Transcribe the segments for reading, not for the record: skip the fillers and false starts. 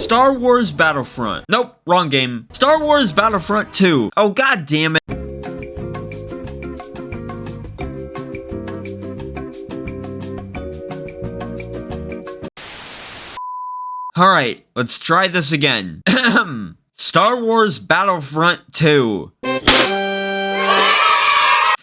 Star Wars Battlefront. Nope, wrong game. Star Wars Battlefront 2. Oh, god damn it. Alright, let's try this again. Star Wars Battlefront 2.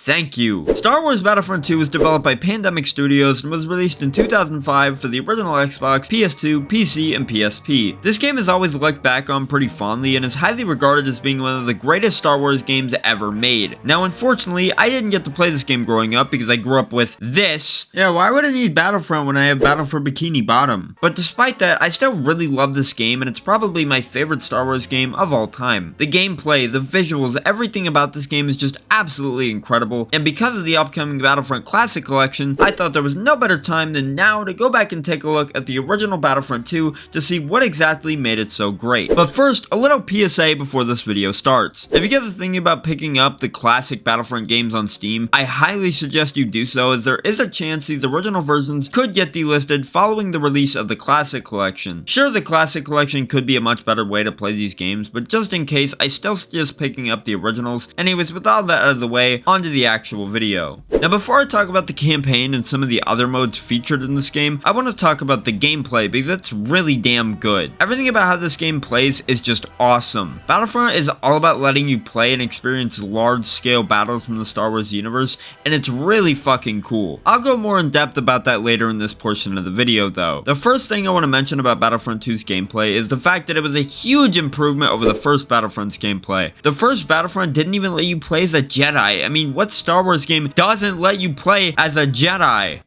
Thank you. Star Wars Battlefront 2 was developed by Pandemic Studios and was released in 2005 for the original Xbox, PS2, PC, and PSP. This game is always looked back on pretty fondly and is highly regarded as being one of the greatest Star Wars games ever made. Now, unfortunately, I didn't get to play this game growing up because I grew up with this. Yeah, why would I need Battlefront when I have Battle for Bikini Bottom? But despite that, I still really love this game and it's probably my favorite Star Wars game of all time. The gameplay, the visuals, everything about this game is just absolutely incredible. And because of the upcoming Battlefront Classic Collection, I thought there was no better time than now to go back and take a look at the original Battlefront 2 to see what exactly made it so great. But first, a little PSA before this video starts. If you guys are thinking about picking up the classic Battlefront games on Steam, I highly suggest you do so, as there is a chance these original versions could get delisted following the release of the Classic Collection. Sure, the Classic Collection could be a much better way to play these games, but just in case, I still suggest picking up the originals. Anyways, with all that out of the way, onto the actual video. Now, before I talk about the campaign and some of the other modes featured in this game, I want to talk about the gameplay because it's really damn good. Everything about how this game plays is just awesome. Battlefront is all about letting you play and experience large-scale battles from the Star Wars universe, and it's really fucking cool. I'll go more in depth about that later in this portion of the video though. The first thing I want to mention about Battlefront 2's gameplay is the fact that it was a huge improvement over the first Battlefront's gameplay. The first Battlefront didn't even let you play as a Jedi. I mean, what Star Wars game doesn't let you play as a Jedi?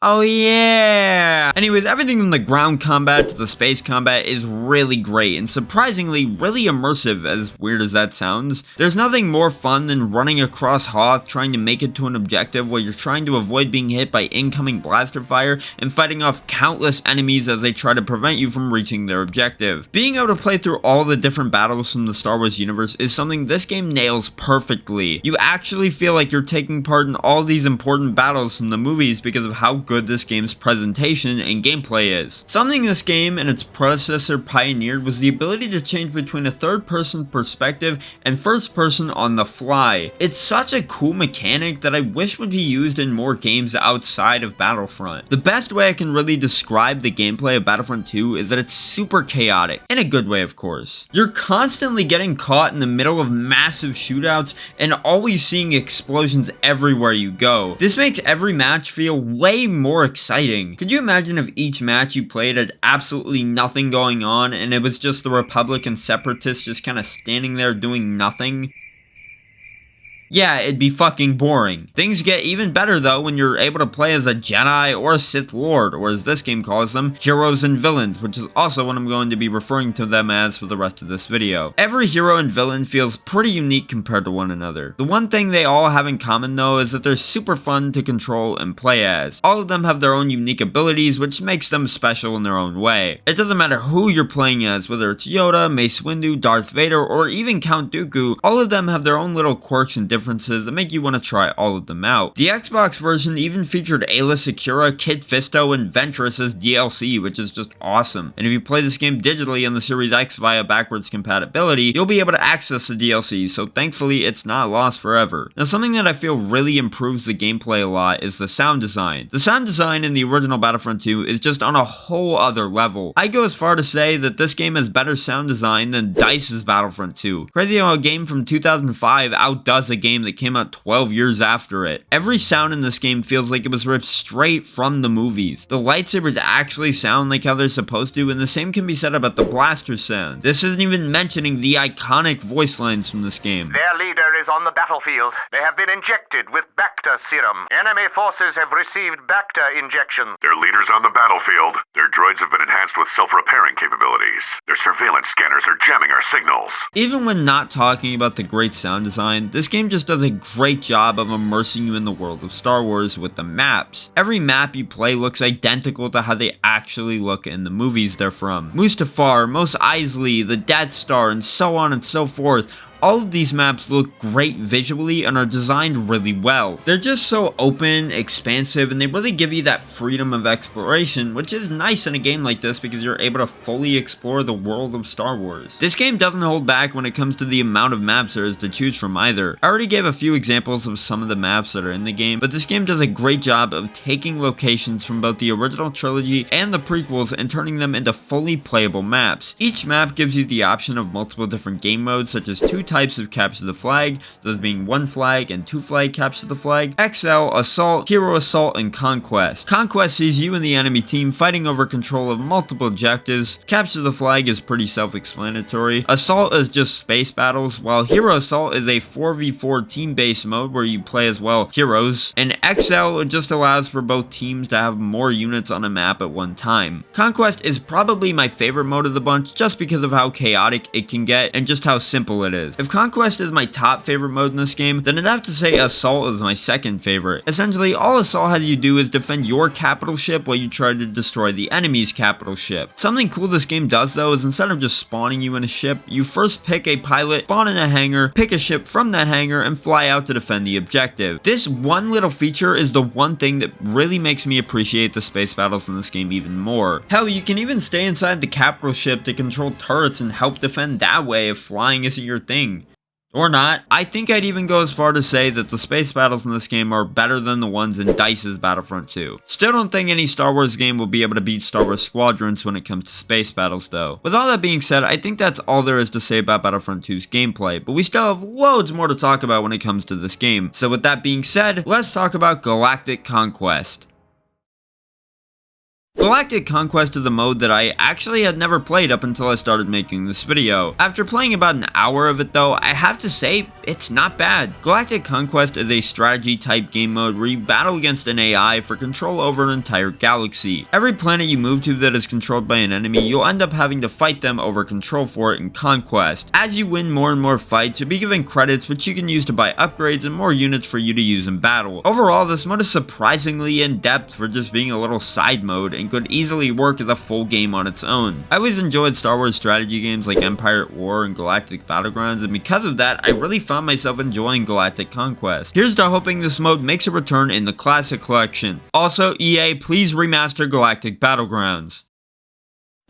Oh yeah! Anyways, everything from the ground combat to the space combat is really great and surprisingly really immersive, as weird as that sounds. There's nothing more fun than running across Hoth trying to make it to an objective while you're trying to avoid being hit by incoming blaster fire and fighting off countless enemies as they try to prevent you from reaching their objective. Being able to play through all the different battles from the Star Wars universe is something this game nails perfectly. You actually feel like you're taking part in all these important battles from the movies because of how good this game's presentation and gameplay is. Something this game and its predecessor pioneered was the ability to change between a third-person perspective and first-person on the fly. It's such a cool mechanic that I wish would be used in more games outside of Battlefront. The best way I can really describe the gameplay of Battlefront 2 is that it's super chaotic, in a good way of course. You're constantly getting caught in the middle of massive shootouts and always seeing explosions everywhere you go. This makes every match feel way more exciting. Could you imagine if each match you played had absolutely nothing going on and it was just the Republic and Separatists just kind of standing there doing nothing? Yeah, it'd be fucking boring. Things get even better though when you're able to play as a Jedi or a Sith Lord, or as this game calls them, heroes and villains, which is also what I'm going to be referring to them as for the rest of this video. Every hero and villain feels pretty unique compared to one another. The one thing they all have in common though is that they're super fun to control and play as. All of them have their own unique abilities, which makes them special in their own way. It doesn't matter who you're playing as, whether it's Yoda, Mace Windu, Darth Vader, or even Count Dooku, all of them have their own little quirks and differences that make you want to try all of them out. The Xbox version even featured Ayla Secura, Kit Fisto, and Ventress as DLC, which is just awesome. And if you play this game digitally on the Series X via backwards compatibility, you'll be able to access the DLC, so thankfully it's not lost forever. Now, something that I feel really improves the gameplay a lot is the sound design. The sound design in the original Battlefront 2 is just on a whole other level. I go as far to say that this game has better sound design than DICE's Battlefront 2. Crazy how a game from 2005 outdoes a game that came out 12 years after it. Every sound in this game feels like it was ripped straight from the movies. The lightsabers actually sound like how they're supposed to, and the same can be said about the blaster sound. This isn't even mentioning the iconic voice lines from this game. Their leader is on the battlefield. They have been injected with Bacta serum. Enemy forces have received Bacta injection. Their leader's on the battlefield. Their droids have been enhanced with self-repairing capabilities. Their surveillance scanners are jamming our signals. Even when not talking about the great sound design, this game just does a great job of immersing you in the world of Star Wars with the maps. Every map you play looks identical to how they actually look in the movies they're from. Mustafar, Mos Eisley, the Death Star, and so on and so forth. all of these maps look great visually and are designed really well. They're just so open, expansive, and they really give you that freedom of exploration, which is nice in a game like this because you're able to fully explore the world of Star Wars. This game doesn't hold back when it comes to the amount of maps there is to choose from either. I already gave a few examples of some of the maps that are in the game, but this game does a great job of taking locations from both the original trilogy and the prequels and turning them into fully playable maps. Each map gives you the option of multiple different game modes, such as 2 types of capture the flag, those being 1 flag and 2 flag capture the flag, XL, Assault, Hero Assault, and Conquest. Conquest sees you and the enemy team fighting over control of multiple objectives. Capture the flag is pretty self-explanatory. Assault is just space battles, while Hero Assault is a 4v4 team-based mode where you play as well heroes, and XL just allows for both teams to have more units on a map at one time. Conquest is probably my favorite mode of the bunch just because of how chaotic it can get and just how simple it is. If Conquest is my top favorite mode in this game, then I'd have to say Assault is my second favorite. Essentially, all Assault has you do is defend your capital ship while you try to destroy the enemy's capital ship. Something cool this game does though is instead of just spawning you in a ship, you first pick a pilot, spawn in a hangar, pick a ship from that hangar, and fly out to defend the objective. This one little feature is the one thing that really makes me appreciate the space battles in this game even more. Hell, you can even stay inside the capital ship to control turrets and help defend that way if flying isn't your thing. Or not. I think I'd even go as far to say that the space battles in this game are better than the ones in DICE's Battlefront 2. Still don't think any Star Wars game will be able to beat Star Wars Squadrons when it comes to space battles though. With all that being said, I think that's all there is to say about Battlefront 2's gameplay, but we still have loads more to talk about when it comes to this game. So with that being said, let's talk about Galactic Conquest. Galactic Conquest is a mode that I actually had never played up until I started making this video. After playing about an hour of it though, I have to say, it's not bad. Galactic Conquest is a strategy type game mode where you battle against an AI for control over an entire galaxy. Every planet you move to that is controlled by an enemy, you'll end up having to fight them over control for it in Conquest. As you win more and more fights, you'll be given credits which you can use to buy upgrades and more units for you to use in battle. Overall, this mode is surprisingly in depth for just being a little side mode and could easily work as a full game on its own. I always enjoyed Star Wars strategy games like Empire at War and Galactic Battlegrounds, and because of that, I really found myself enjoying Galactic Conquest. Here's to hoping this mode makes a return in the Classic Collection. Also, EA, please remaster Galactic Battlegrounds.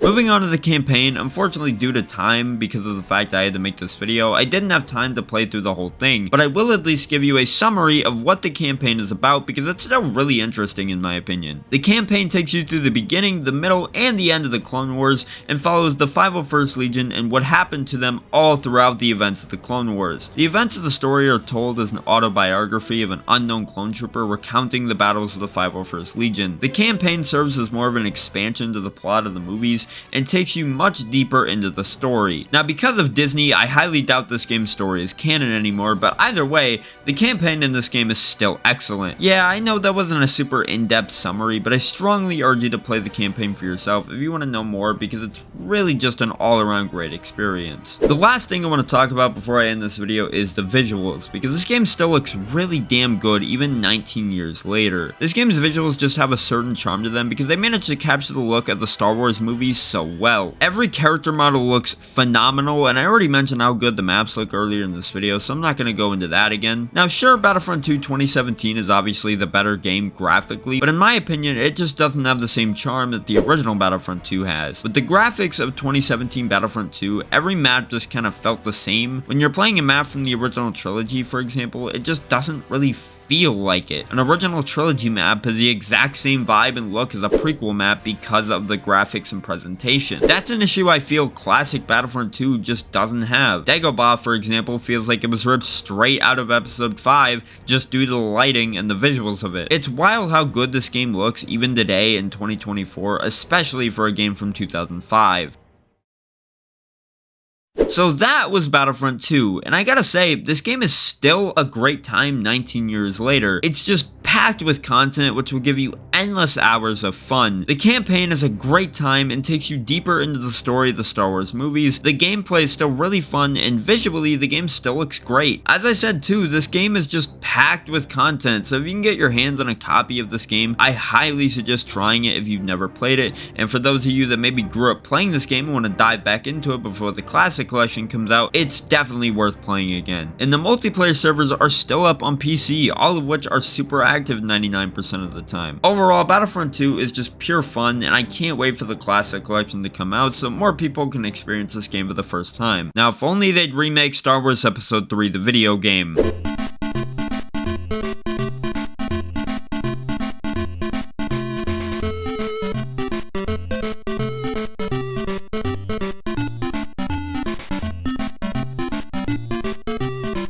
Moving on to the campaign, unfortunately due to time, because of the fact I had to make this video, I didn't have time to play through the whole thing, but I will at least give you a summary of what the campaign is about because it's still really interesting in my opinion. The campaign takes you through the beginning, the middle, and the end of the Clone Wars, and follows the 501st Legion and what happened to them all throughout the events of the Clone Wars. The events of the story are told as an autobiography of an unknown clone trooper recounting the battles of the 501st Legion. The campaign serves as more of an expansion to the plot of the movies and takes you much deeper into the story. Now, because of Disney, I highly doubt this game's story is canon anymore, but either way, the campaign in this game is still excellent. Yeah, I know that wasn't a super in-depth summary, but I strongly urge you to play the campaign for yourself if you want to know more because it's really just an all-around great experience. The last thing I want to talk about before I end this video is the visuals, because this game still looks really damn good even 19 years later. This game's visuals just have a certain charm to them because they managed to capture the look of the Star Wars movies so well. Every character model looks phenomenal, and I already mentioned how good the maps look earlier in this video, so I'm not going to go into that again. Now sure, Battlefront 2 2017 is obviously the better game graphically, but in my opinion it just doesn't have the same charm that the original Battlefront 2 has. With the graphics of 2017 Battlefront 2, every map just kind of felt the same. When you're playing a map from the original trilogy, for example, it just doesn't really feel like it. An original trilogy map has the exact same vibe and look as a prequel map because of the graphics and presentation. That's an issue I feel classic Battlefront 2 just doesn't have. Dagobah, for example, feels like it was ripped straight out of episode 5 just due to the lighting and the visuals of it. It's wild how good this game looks even today in 2024, especially for a game from 2005. So that was Battlefront 2, and I gotta say, this game is still a great time 19 years later. It's just packed with content which will give you endless hours of fun. The campaign is a great time and takes you deeper into the story of the Star Wars movies. The gameplay is still really fun, and visually the game still looks great. As I said too, this game is just packed with content, so if you can get your hands on a copy of this game, I highly suggest trying it if you've never played it. And for those of you that maybe grew up playing this game and want to dive back into it before the Classic Classic Collection comes out, it's definitely worth playing again. And the multiplayer servers are still up on PC, all of which are super active 99% of the time. Overall, Battlefront 2 is just pure fun, and I can't wait for the Classic Collection to come out so more people can experience this game for the first time. Now, if only they'd remake Star Wars Episode 3, the video game.